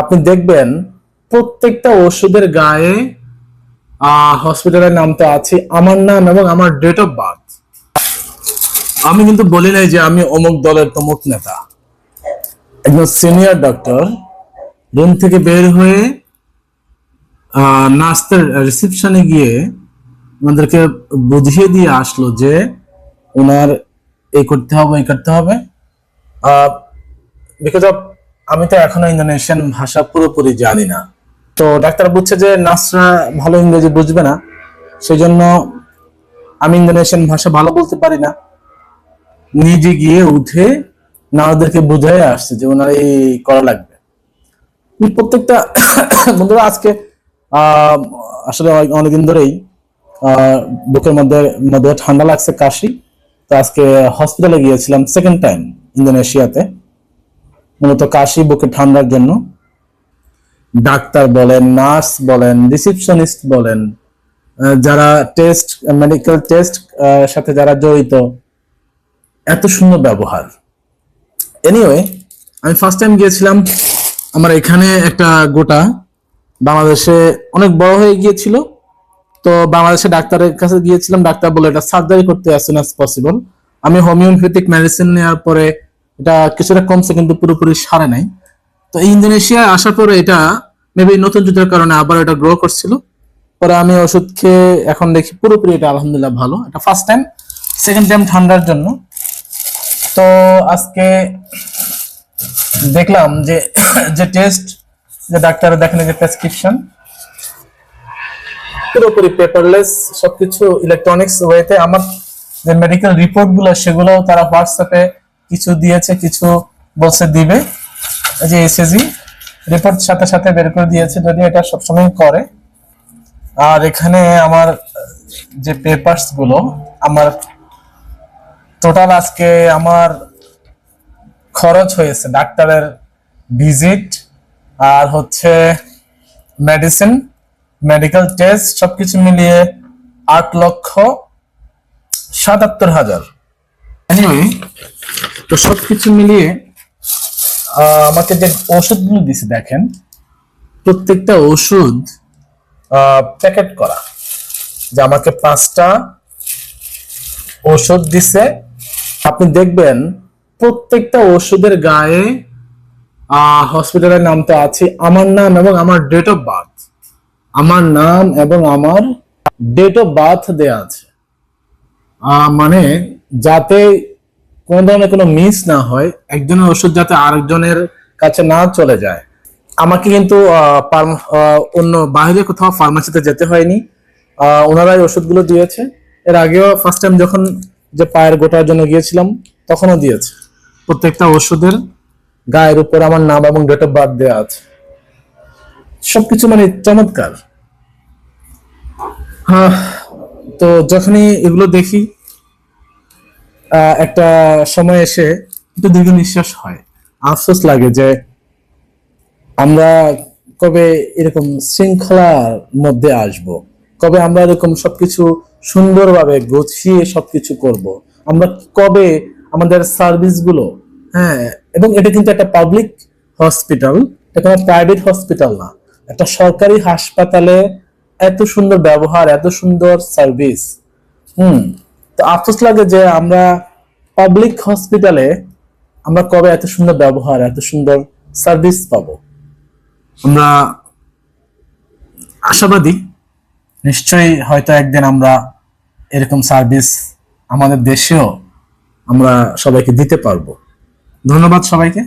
আপনি দেখবেন প্রত্যেকটা ওষুধের গায়ে হসপিটালের নাম তো আছে, আমার নাম এবং আমার ডেট অফ বার্থ। আমি কিন্তু বলি নাই যে আমি অমুক দলের তমুক নেতা। একজন সিনিয়র ডক্টর রুম থেকে বের হয়ে নার্সদের রিসেপশনে গিয়ে আমাদেরকে বুঝিয়ে দিয়ে আসলো যে ওনার এই করতে হবে, এই করতে হবে। বিকজ অফ আমি তো এখনো ইন্দোনেশিয়ান ভাষা পুরোপুরি জানি না, তো ডাক্তার বুঝছে যে নার্সরা ভালো ইংরেজি বুঝবে না, সেই জন্য আমি ইন্দোনেশিয়ান ভাষা ভালো বলতে পারি না, নিজে গিয়ে উঠে নার্সদেরকে বুঝাই আসছে যে ওনার এই করা লাগবে। প্রত্যেকটা বন্ধুরা আজকে আসলে অনেকদিন ধরেই বুকের মধ্যে মধ্যে ঠান্ডা লাগছে, কাশি। তো আজকে হসপিটালে গিয়েছিলাম সেকেন্ড টাইম ইন্দোনেশিয়াতে, মূলত কাশি বুকে ঠান্ডার জন্য। ডাক্তার বলেন, নার্স বলেন, রিসেপশনিস্ট বলেন, যারা টেস্ট মেডিকেল টেস্ট সাথে যারা জড়িত, এত সুন্দর ব্যবহার। এনিওয়ে, আমি ফার্স্ট টাইম গিয়েছিলাম। আমার এখানে একটা গোটা বাংলাদেশে অনেক বড় হয়ে গিয়েছিল, তো বাংলাদেশে ডাক্তারের কাছে গিয়েছিলাম। ডাক্তার বলে এটা সার্জারি করতে as soon as possible। আমি হোমিওপ্যাথিক মেডিসিন নেওয়ার পরে এটা কিছুটা কমছে, কিন্তু পুরোপুরি সারে নাই। তো ইন্দোনেশিয়া আসার পরে এটা মেবি নতুন যুদ্ধের কারণে আবার এটা গ্রো করছিল। পরে আমি ওষুধ খেয়ে এখন দেখি পুরোপুরি এটা আলহামদুলিল্লাহ ভালো। এটা ফার্স্ট টাইম, সেকেন্ড টাইম ঠান্ডার জন্য। তো আজকে দেখলাম যে যে টেস্ট, যে ডাক্তার দেখেন, যে প্রেসক্রিপশন পুরোপুরি পেপারলেস, সবকিছু ইলেকট্রনিক্স ওয়েতে। আমার যে মেডিকেল রিপোর্ট গুলো সেগুলো তারা হোয়াটসঅ্যাপে কিছু দিয়েছে, কিছু বলছে দিবে। যে এসএজি রিপোর্ট সাথে সাথে বের করে দিয়েছে, যদি এটা সবসময় করে। আর এখানে আমার যে পেপারস গুলো, আমার টোটাল আজকে আমার খরচ হয়েছে ডাক্তারের ভিজিট আর হচ্ছে মেডিসিন, মেডিকেল টেস্ট সবকিছু মিলিয়ে 8,77,000। এনিওয়ে, তো সবকিছু মিলিয়ে আমাকে যে ওষুধগুলো দিছে দেখেন, প্রত্যেকটা ওষুধ প্যাকেট করা। যে আমাকে 5টা ওষুধ দিছে। আপনি দেখবেন প্রত্যেকটা ওষুধের গায়ে হসপিটালের নাম তো আছে, আমার নাম এবং আমার ডেট অফ বার্থ। আমার নাম এবং আমার ডেট অফ বার্থ দেয়া আছে, মানে যাতে কোন ধরনের কোনো মিস না হয়, একজনের ওষুধ যাতে আরেকজনের কাছে না চলে যায়। আমাকে কিন্তু অন্য বাইরে কোথাও ফার্মাসিতে যেতে হয়নি, ওনারাই ওষুধগুলো দিয়েছে। এর আগেও ফার্স্ট টাইম যখন যে পায়ের গোটার জন্য গিয়েছিলাম তখনও দিয়েছে। প্রত্যেকটা ওষুধের গায়ের উপর আমার নাম এবং ডেট অফ বার্থ দেওয়া আছে, সবকিছু মানে চমৎকার। হ্যাঁ, তো যখনই এগুলো দেখি একটা সময় এসে একটু দীর্ঘ নিঃশ্বাস হয়, আফসোস লাগে যে আমরা কবে এরকম শৃঙ্খলার মধ্যে আসব, কবে আমরা এরকম সবকিছু সুন্দরভাবে গুছিয়ে সবকিছু করব, আমরা কবে আমাদের সার্ভিসগুলো। হ্যাঁ, এবং এটা কিন্তু একটা পাবলিক হসপিটাল, এটা কোনো প্রাইভেট হসপিটাল না, একটা সরকারি হাসপাতালে এত সুন্দর ব্যবহার, এত সুন্দর সার্ভিস। তো আফসোস লাগে যে আমরা পাবলিক হসপিটালে আমরা কবে এত সুন্দর ব্যবহার, এত সুন্দর সার্ভিস পাবো। আমরা আশাবাদী নিশ্চয়ই হয়তো একদিন আমরা এরকম সার্ভিস আমাদের দেশেও আমরা সবাইকে দিতে পারবো। ধন্যবাদ সবাইকে।